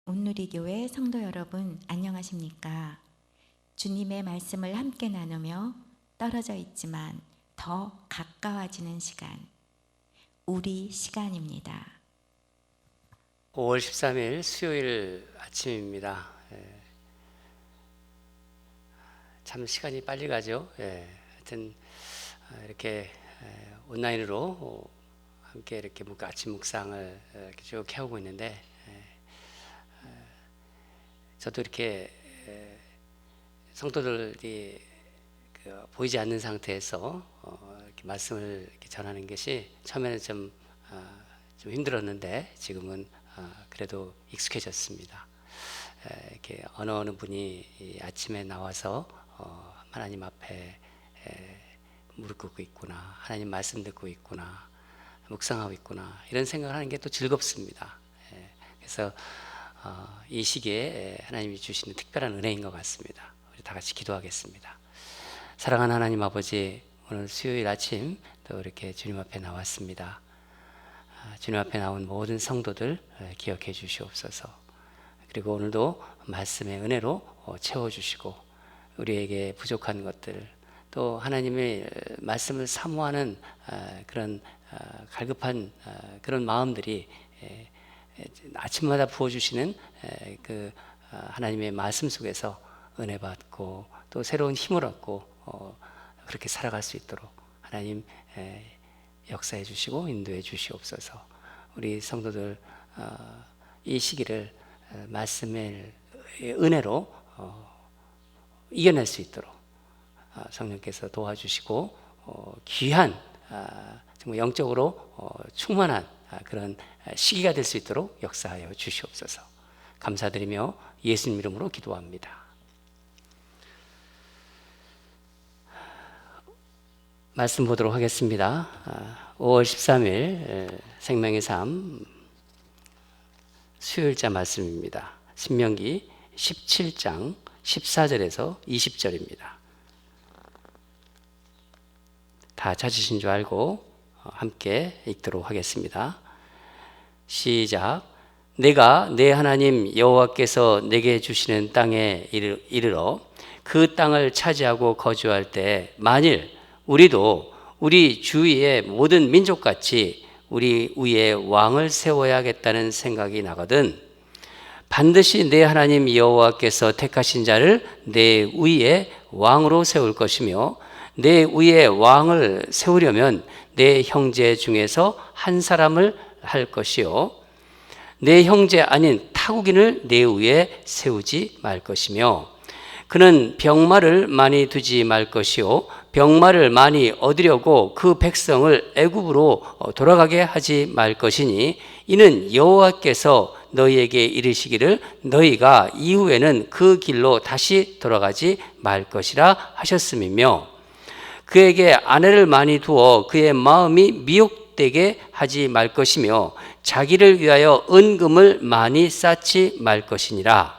온누리교회 성도 여러분, 안녕하십니까? 주님의 말씀을 함께 나누며 떨어져 있지만 더 가까워지는 시간, 우리 시간입니다. 5월 13일 수요일 아침입니다. 참 시간이 빨리 가죠. 하여튼 이렇게 온라인으로 함께 이렇게 아침 묵상을 이렇게 쭉 해오고 있는데, 저도 이렇게 성도들이 보이지 않는 상태에서 이렇게 말씀을 이렇게 전하는 것이 처음에는 좀 힘들었는데 지금은 그래도 익숙해졌습니다. 이렇게 어느 분이 아침에 나와서 하나님 앞에 무릎 꿇고 있구나, 하나님 말씀 듣고 있구나, 묵상하고 있구나, 이런 생각을 하는 게 또 즐겁습니다. 그래서 이 시기에 하나님이 주시는 특별한 은혜인 것 같습니다. 우리 다 같이 기도하겠습니다. 사랑하는 하나님 아버지, 오늘 수요일 아침 또 이렇게 주님 앞에 나왔습니다. 주님 앞에 나온 모든 성도들 기억해 주시옵소서. 그리고 오늘도 말씀의 은혜로 채워주시고, 우리에게 부족한 것들, 또 하나님의 말씀을 사모하는 그런 갈급한 그런 마음들이 아침마다 부어주시는 그 하나님의 말씀 속에서 은혜 받고 또 새로운 힘을 얻고 그렇게 살아갈 수 있도록 하나님 역사해 주시고 인도해 주시옵소서. 우리 성도들 이 시기를 말씀의 은혜로 이겨낼 수 있도록 성령께서 도와주시고 귀한 정말 영적으로 충만한 그런 시기가 될 수 있도록 역사하여 주시옵소서. 감사드리며 예수님 이름으로 기도합니다. 말씀 보도록 하겠습니다. 5월 13일 생명의 삶 수요일자 말씀입니다. 신명기 17장 14절에서 20절입니다. 다 찾으신 줄 알고 함께 읽도록 하겠습니다. 시작. 내가 내 하나님 여호와께서 내게 주시는 땅에 이르러 그 땅을 차지하고 거주할 때 만일 우리도 우리 주위의 모든 민족같이 우리 위에 왕을 세워야겠다는 생각이 나거든 반드시 내 하나님 여호와께서 택하신 자를 내 위에 왕으로 세울 것이며 내 위에 왕을 세우려면 내 형제 중에서 한 사람을 할 것이요 내 형제 아닌 타국인을 내 위에 세우지 말 것이며 그는 병마를 많이 두지 말 것이요 병마를 많이 얻으려고 그 백성을 애굽으로 돌아가게 하지 말 것이니 이는 여호와께서 너희에게 이르시기를 너희가 이후에는 그 길로 다시 돌아가지 말 것이라 하셨음이며 그에게 아내를 많이 두어 그의 마음이 미혹되게 하지 말 것이며 자기를 위하여 은금을 많이 쌓지 말 것이니라.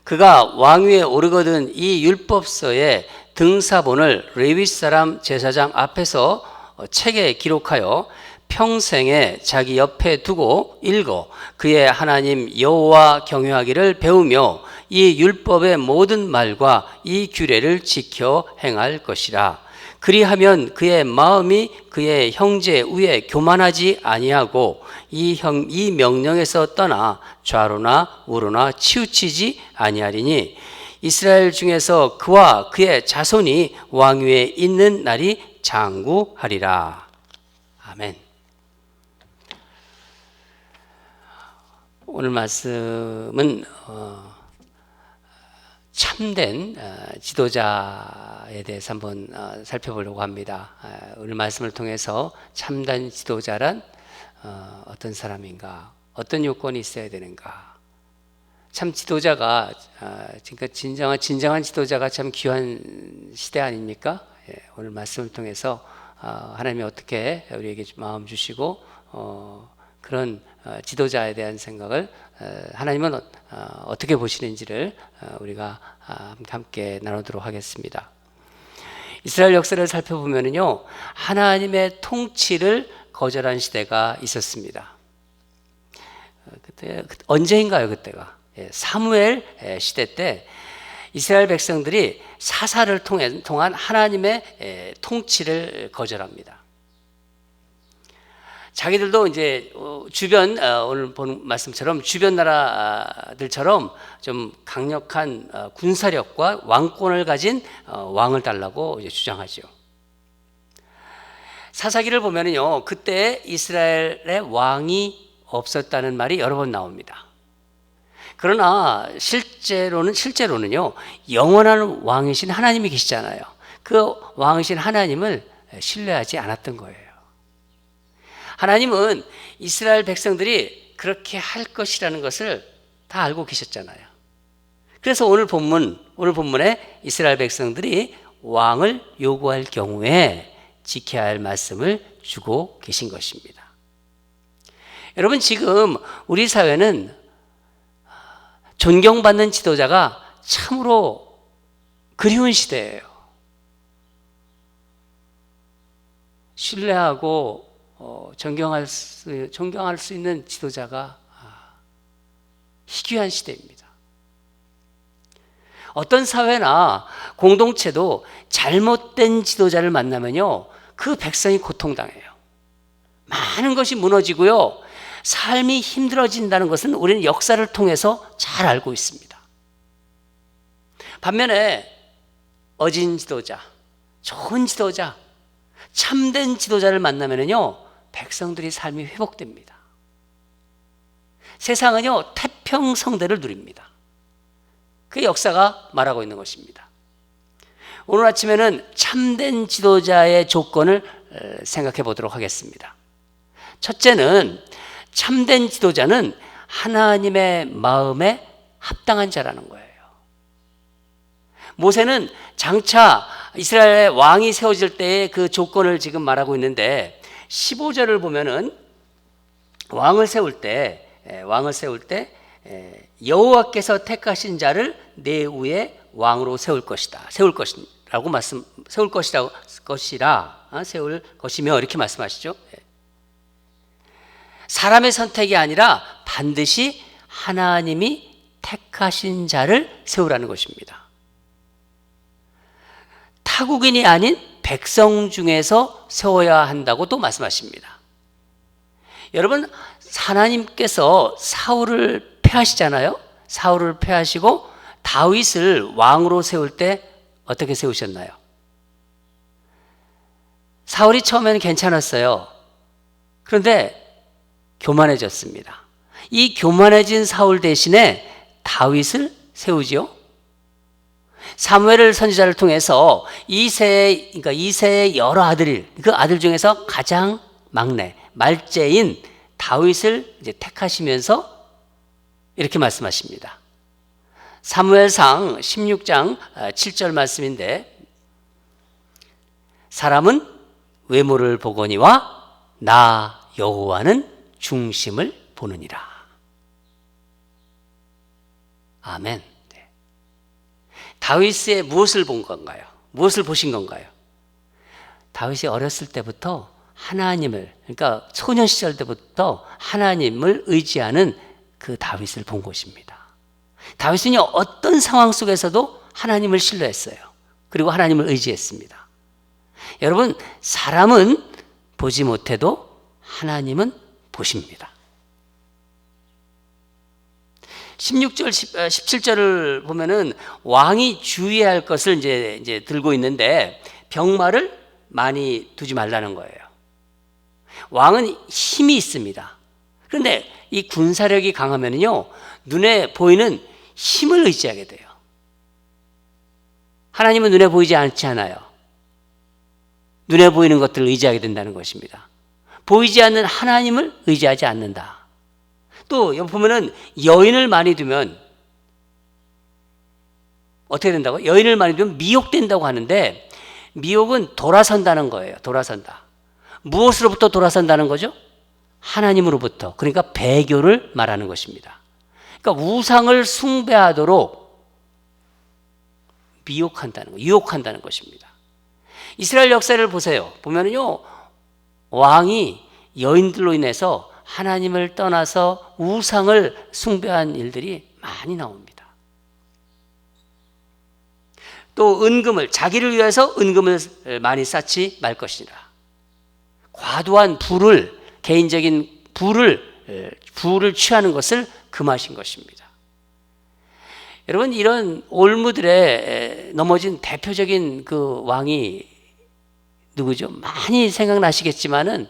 그가 왕위에 오르거든 이 율법서의 등사본을 레위 사람 제사장 앞에서 책에 기록하여 평생에 자기 옆에 두고 읽어 그의 하나님 여호와 경외하기를 배우며 이 율법의 모든 말과 이 규례를 지켜 행할 것이라. 그리하면 그의 마음이 그의 형제 위에 교만하지 아니하고 이 명령에서 떠나 좌로나 우로나 치우치지 아니하리니 이스라엘 중에서 그와 그의 자손이 왕위에 있는 날이 장구하리라. 아멘. 오늘 말씀은 참된 지도자에 대해서 한번 살펴보려고 합니다. 오늘 말씀을 통해서 참된 지도자란 어떤 사람인가, 어떤 요건이 있어야 되는가. 참 지도자가 그러니까 진정한 지도자가 참 귀한 시대 아닙니까? 오늘 말씀을 통해서 하나님이 어떻게 우리에게 마음 주시고 그런 지도자에 대한 생각을 하나님은 어떻게 보시는지를 우리가 함께 나누도록 하겠습니다. 이스라엘 역사를 살펴보면요, 하나님의 통치를 거절한 시대가 있었습니다. 그때 언제인가요? 그때가 사무엘 시대 때 이스라엘 백성들이 사사를 통한 하나님의 통치를 거절합니다. 자기들도 이제 주변 오늘 본 말씀처럼 주변 나라들처럼 좀 강력한 군사력과 왕권을 가진 왕을 달라고 이제 주장하죠. 사사기를 보면은요, 그때 이스라엘의 왕이 없었다는 말이 여러 번 나옵니다. 그러나 실제로는요, 영원한 왕이신 하나님이 계시잖아요. 그 왕이신 하나님을 신뢰하지 않았던 거예요. 하나님은 이스라엘 백성들이 그렇게 할 것이라는 것을 다 알고 계셨잖아요. 그래서 오늘 본문에 이스라엘 백성들이 왕을 요구할 경우에 지켜야 할 말씀을 주고 계신 것입니다. 여러분, 지금 우리 사회는 존경받는 지도자가 참으로 그리운 시대예요. 신뢰하고 존경할 수 있는 지도자가 희귀한 시대입니다. 어떤 사회나 공동체도 잘못된 지도자를 만나면요, 그 백성이 고통당해요. 많은 것이 무너지고요, 삶이 힘들어진다는 것은 우리는 역사를 통해서 잘 알고 있습니다. 반면에 어진 지도자, 좋은 지도자, 참된 지도자를 만나면요, 백성들이 삶이 회복됩니다. 세상은요, 태평성대를 누립니다. 그 역사가 말하고 있는 것입니다. 오늘 아침에는 참된 지도자의 조건을 생각해 보도록 하겠습니다. 첫째는 참된 지도자는 하나님의 마음에 합당한 자라는 거예요. 모세는 장차 이스라엘의 왕이 세워질 때의 그 조건을 지금 말하고 있는데 15절을 보면은 왕을 세울 때 여호와께서 택하신 자를 내 위에 왕으로 세울 것이며 이렇게 말씀하시죠. 사람의 선택이 아니라 반드시 하나님이 택하신 자를 세우라는 것입니다. 타국인이 아닌 백성 중에서 세워야 한다고 또 말씀하십니다. 여러분, 하나님께서 사울을 패하시잖아요. 사울을 패하시고 다윗을 왕으로 세울 때 어떻게 세우셨나요? 사울이 처음에는 괜찮았어요. 그런데 교만해졌습니다. 이 교만해진 사울 대신에 다윗을 세우지요. 사무엘 선지자를 통해서 이새의 여러 아들, 그 아들 중에서 가장 막내, 말째인 다윗을 이제 택하시면서 이렇게 말씀하십니다. 사무엘상 16장 7절 말씀인데, 사람은 외모를 보거니와 나 여호와는 중심을 보느니라. 아멘. 네. 다윗의 무엇을 본 건가요? 무엇을 보신 건가요? 다윗이 어렸을 때부터 하나님을, 그러니까 소년 시절 때부터 하나님을 의지하는 그 다윗을 본 것입니다. 다윗은요, 어떤 상황 속에서도 하나님을 신뢰했어요. 그리고 하나님을 의지했습니다. 여러분, 사람은 보지 못해도 하나님은 보십니다. 16절, 17절을 보면은 왕이 주의해야 할 것을 이제 들고 있는데 병마를 많이 두지 말라는 거예요. 왕은 힘이 있습니다. 그런데 이 군사력이 강하면요, 눈에 보이는 힘을 의지하게 돼요. 하나님은 눈에 보이지 않지 않아요. 눈에 보이는 것들을 의지하게 된다는 것입니다. 보이지 않는 하나님을 의지하지 않는다. 또 여기 보면은 여인을 많이 두면 어떻게 된다고? 여인을 많이 두면 미혹된다고 하는데, 미혹은 돌아선다는 거예요. 돌아선다. 무엇으로부터 돌아선다는 거죠? 하나님으로부터. 그러니까 배교를 말하는 것입니다. 그러니까 우상을 숭배하도록 유혹한다는 것입니다. 이스라엘 역사를 보세요. 보면은요, 왕이 여인들로 인해서 하나님을 떠나서 우상을 숭배한 일들이 많이 나옵니다. 또 은금을, 자기를 위해서 은금을 많이 쌓지 말 것이니라. 과도한 부를, 개인적인 부를 취하는 것을 금하신 것입니다. 여러분, 이런 올무들에 넘어진 대표적인 그 왕이 누구죠? 많이 생각나시겠지만은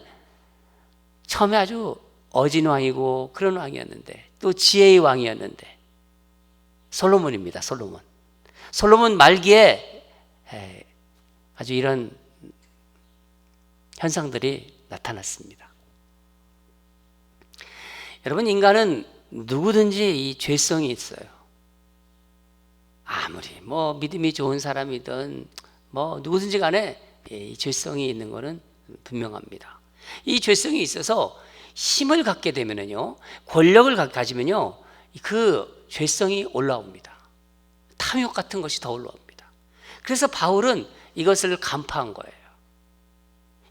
처음에 아주 어진 왕이고 그런 왕이었는데, 또 지혜의 왕이었는데, 솔로몬입니다. 솔로몬 말기에 아주 이런 현상들이 나타났습니다. 여러분, 인간은 누구든지 이 죄성이 있어요. 아무리 믿음이 좋은 사람이든 누구든지 간에 이 죄성이 있는 것은 분명합니다. 이 죄성이 있어서 힘을 갖게 되면요, 권력을 가지면요, 그 죄성이 올라옵니다. 탐욕 같은 것이 더 올라옵니다. 그래서 바울은 이것을 간파한 거예요.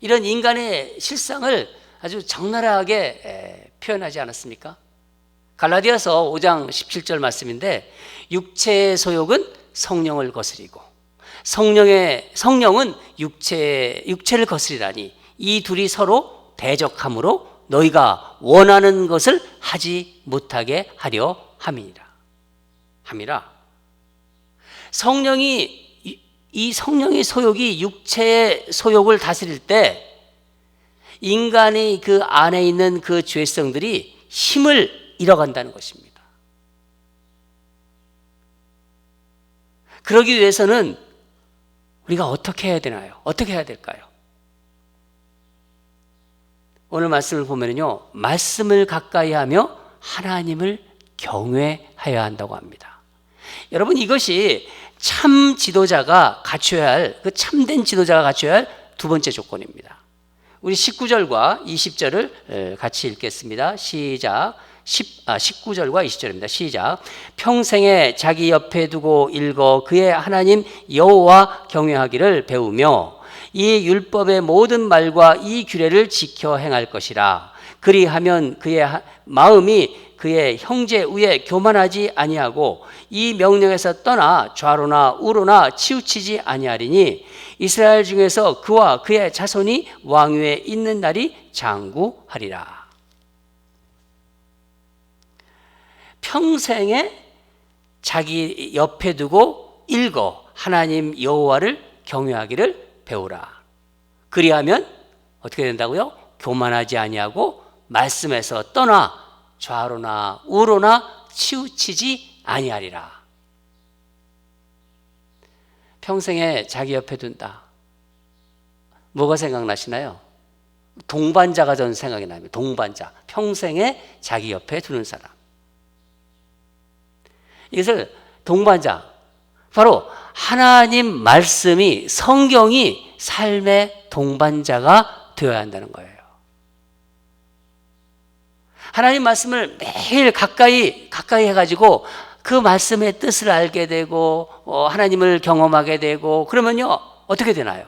이런 인간의 실상을 아주 적나라하게 표현하지 않았습니까? 갈라디아서 5장 17절 말씀인데, 육체의 소욕은 성령을 거스리고 성령은 육체를 거스리라니 이 둘이 서로 대적함으로 너희가 원하는 것을 하지 못하게 하려 함이라. 이 성령의 소욕이 육체의 소욕을 다스릴 때 인간의 그 안에 있는 그 죄성들이 힘을 잃어간다는 것입니다. 그러기 위해서는 우리가 어떻게 해야 되나요? 어떻게 해야 될까요? 오늘 말씀을 보면요, 말씀을 가까이 하며 하나님을 경외하여야 한다고 합니다. 여러분, 이것이 참 지도자가 갖춰야 할, 그 참된 지도자가 갖춰야 할 두 번째 조건입니다. 우리 19절과 20절을 같이 읽겠습니다. 시작. 19절과 20절입니다. 시작. 평생에 자기 옆에 두고 읽어 그의 하나님 여호와 경외하기를 배우며 이 율법의 모든 말과 이 규례를 지켜 행할 것이라. 그리하면 그의 마음이 그의 형제 위에 교만하지 아니하고 이 명령에서 떠나 좌로나 우로나 치우치지 아니하리니 이스라엘 중에서 그와 그의 자손이 왕위에 있는 날이 장구하리라. 평생에 자기 옆에 두고 읽어 하나님 여호와를 경외하기를 배우라. 그리하면 어떻게 된다고요? 교만하지 아니하고 말씀에서 떠나 좌로나 우로나 치우치지 아니하리라. 평생에 자기 옆에 둔다. 뭐가 생각나시나요? 동반자가 저는 생각이 납니다. 동반자. 평생에 자기 옆에 두는 사람. 이것을 동반자, 바로 하나님 말씀이, 성경이 삶의 동반자가 되어야 한다는 거예요. 하나님 말씀을 매일 가까이 해가지고 그 말씀의 뜻을 알게 되고 하나님을 경험하게 되고 그러면요, 어떻게 되나요?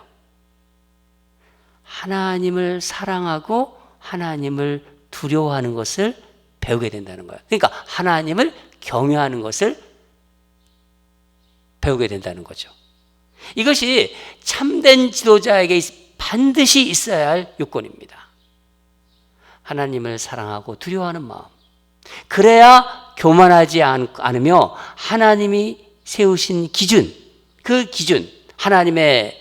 하나님을 사랑하고 하나님을 두려워하는 것을 배우게 된다는 거예요. 그러니까 하나님을 경외하는 것을 배우게 된다는 거죠. 이것이 참된 지도자에게 반드시 있어야 할 요건입니다. 하나님을 사랑하고 두려워하는 마음. 그래야 교만하지 않으며 하나님이 세우신 기준, 그 기준, 하나님의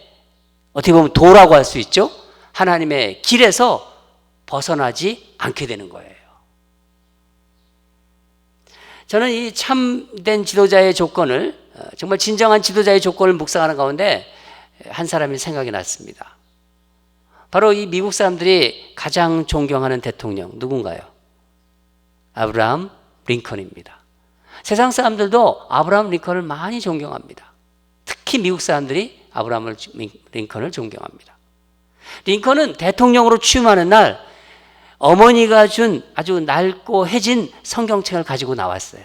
어떻게 보면 도라고 할 수 있죠. 하나님의 길에서 벗어나지 않게 되는 거예요. 저는 이 참된 지도자의 조건을, 정말 진정한 지도자의 조건을 묵상하는 가운데 한 사람이 생각이 났습니다. 바로 이 미국 사람들이 가장 존경하는 대통령 누군가요? 아브라함 링컨입니다. 세상 사람들도 아브라함 링컨을 많이 존경합니다. 특히 미국 사람들이 아브라함 링컨을 존경합니다. 링컨은 대통령으로 취임하는 날 어머니가 준 아주 낡고 해진 성경책을 가지고 나왔어요.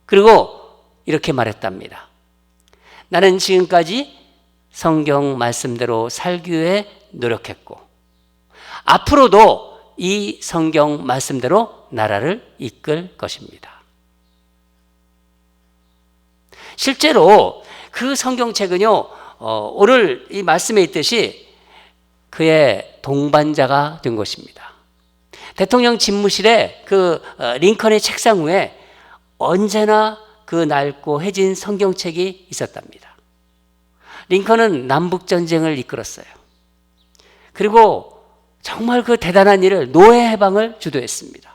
그리고 이렇게 말했답니다. 나는 지금까지 성경 말씀대로 살기 위해 노력했고 앞으로도 이 성경 말씀대로 나라를 이끌 것입니다. 실제로 그 성경책은요, 오늘 이 말씀에 있듯이 그의 동반자가 된 것입니다. 대통령 집무실에 그 링컨의 책상 위에 언제나 그 낡고 해진 성경책이 있었답니다. 링컨은 남북전쟁을 이끌었어요. 그리고 정말 그 대단한 일을, 노예 해방을 주도했습니다.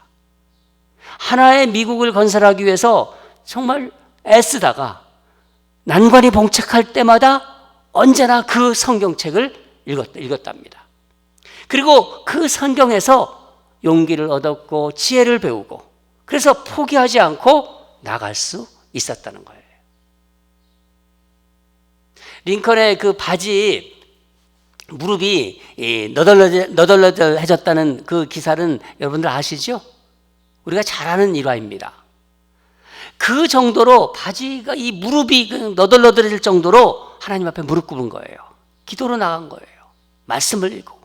하나의 미국을 건설하기 위해서 정말 애쓰다가 난관이 봉착할 때마다 언제나 그 성경책을 읽었답니다. 그리고 그 성경에서 용기를 얻었고 지혜를 배우고, 그래서 포기하지 않고 나갈 수 있었다는 거예요. 링컨의 그 바지 무릎이 너덜너덜해졌다는 그 기사는 여러분들 아시죠? 우리가 잘 아는 일화입니다. 그 정도로 바지가, 이 무릎이 너덜너덜해질 정도로 하나님 앞에 무릎 꿇은 거예요. 기도로 나간 거예요. 말씀을 읽고.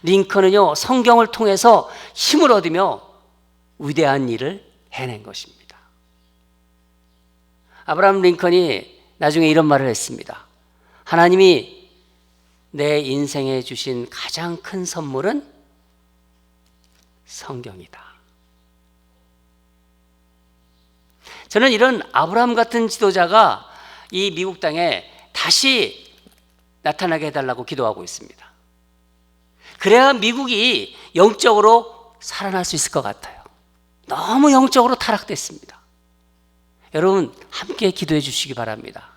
링컨은요, 성경을 통해서 힘을 얻으며 위대한 일을 해낸 것입니다. 아브라함 링컨이 나중에 이런 말을 했습니다. 하나님이 내 인생에 주신 가장 큰 선물은 성경이다. 저는 이런 아브라함 같은 지도자가 이 미국 땅에 다시 나타나게 해달라고 기도하고 있습니다. 그래야 미국이 영적으로 살아날 수 있을 것 같아요. 너무 영적으로 타락됐습니다. 여러분, 함께 기도해 주시기 바랍니다.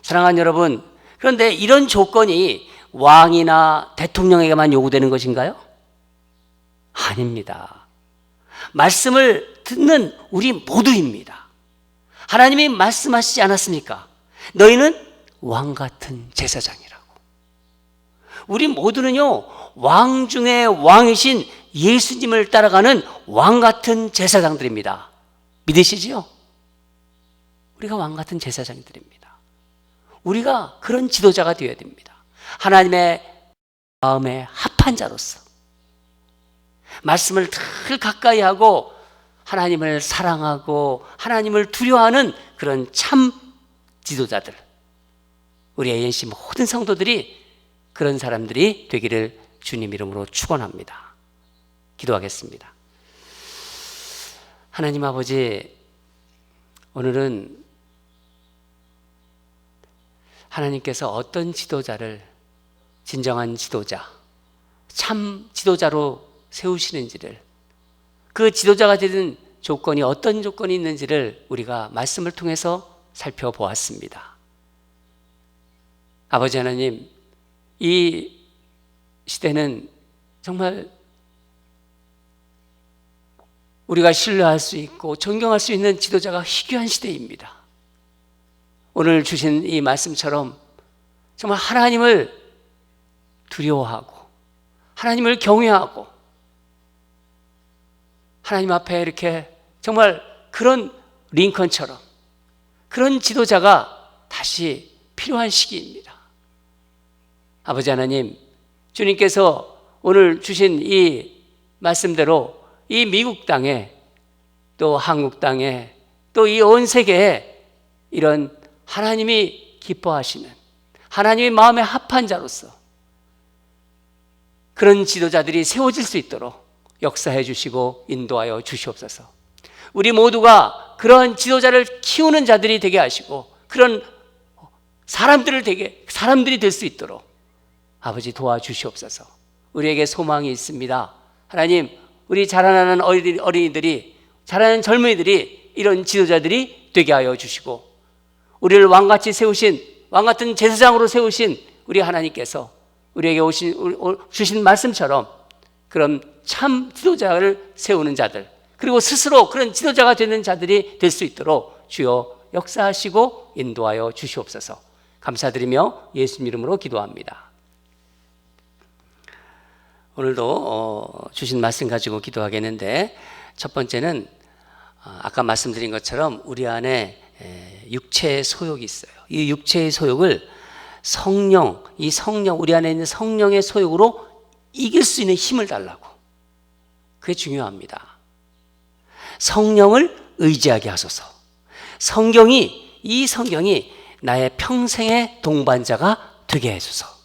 사랑하는 여러분, 그런데 이런 조건이 왕이나 대통령에게만 요구되는 것인가요? 아닙니다. 말씀을 듣는 우리 모두입니다. 하나님이 말씀하시지 않았습니까? 너희는 왕 같은 제사장이라고. 우리 모두는요, 왕 중에 왕이신 예수님을 따라가는 왕 같은 제사장들입니다. 믿으시지요? 우리가 왕 같은 제사장들입니다. 우리가 그런 지도자가 되어야 됩니다. 하나님의 마음에 합한 자로서 말씀을 늘 가까이 하고 하나님을 사랑하고 하나님을 두려워하는 그런 참 지도자들, 우리 ANC 모든 성도들이 그런 사람들이 되기를 주님 이름으로 축원합니다. 기도하겠습니다. 하나님 아버지, 오늘은 하나님께서 어떤 지도자를 진정한 지도자, 참 지도자로 세우시는지를, 그 지도자가 되는 조건이 어떤 조건이 있는지를 우리가 말씀을 통해서 살펴보았습니다. 아버지 하나님, 이 시대는 정말 우리가 신뢰할 수 있고 존경할 수 있는 지도자가 희귀한 시대입니다. 오늘 주신 이 말씀처럼 정말 하나님을 두려워하고 하나님을 경외하고 하나님 앞에 이렇게 정말 그런 링컨처럼 그런 지도자가 다시 필요한 시기입니다. 아버지 하나님, 주님께서 오늘 주신 이 말씀대로 이 미국 땅에, 또 한국 땅에, 또 이 온 세계에 이런 하나님이 기뻐하시는, 하나님의 마음에 합한 자로서 그런 지도자들이 세워질 수 있도록 역사해 주시고 인도하여 주시옵소서. 우리 모두가 그런 지도자를 키우는 자들이 되게 하시고 그런 사람들이 될 수 있도록 아버지 도와주시옵소서. 우리에게 소망이 있습니다. 하나님, 우리 자라나는 어린이들이, 자라는 젊은이들이 이런 지도자들이 되게 하여 주시고, 우리를 왕같이 세우신, 왕같은 제사장으로 세우신 우리 하나님께서 우리에게 주신 말씀처럼 그런 참 지도자를 세우는 자들, 그리고 스스로 그런 지도자가 되는 자들이 될 수 있도록 주여 역사하시고 인도하여 주시옵소서. 감사드리며 예수님 이름으로 기도합니다. 오늘도 주신 말씀 가지고 기도하겠는데, 첫 번째는 아까 말씀드린 것처럼 우리 안에 육체의 소욕이 있어요. 이 육체의 소욕을 성령, 우리 안에 있는 성령의 소욕으로 이길 수 있는 힘을 달라고. 그게 중요합니다. 성령을 의지하게 하소서. 이 성경이 나의 평생의 동반자가 되게 하소서.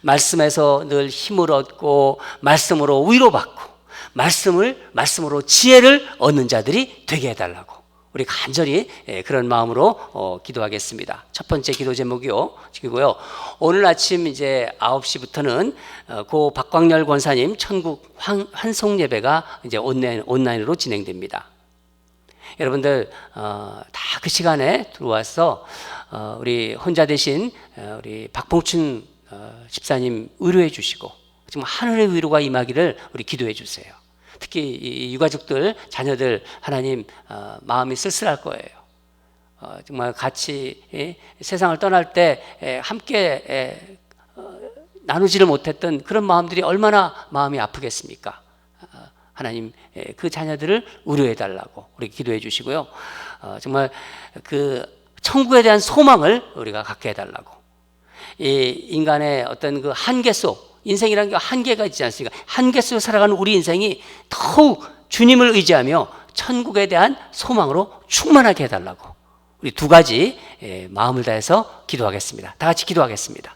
말씀에서 늘 힘을 얻고 말씀으로 위로받고 말씀으로 지혜를 얻는 자들이 되게 해달라고 우리 간절히 그런 마음으로 기도하겠습니다. 첫 번째 기도 제목이고요. 오늘 아침 이제 9시부터는 고 박광열 권사님 천국 환송 예배가 이제 온라인으로 진행됩니다. 여러분들 다 그 시간에 들어와서 우리 혼자 되신 우리 박봉춘 집사님 위로해 주시고 정말 하늘의 위로가 임하기를 우리 기도해 주세요. 특히 이 유가족들, 자녀들 하나님 마음이 쓸쓸할 거예요. 정말 같이 세상을 떠날 때 함께 나누지를 못했던 그런 마음들이 얼마나 마음이 아프겠습니까? 하나님 그 자녀들을 위로해 달라고 우리 기도해 주시고요. 정말 그 천국에 대한 소망을 우리가 갖게 해달라고. 이 인간의 어떤 그 한계 속, 인생이라는 게 한계가 있지 않습니까? 한계 속에 살아가는 우리 인생이 더욱 주님을 의지하며 천국에 대한 소망으로 충만하게 해달라고 우리 두 가지 마음을 다해서 기도하겠습니다. 다 같이 기도하겠습니다.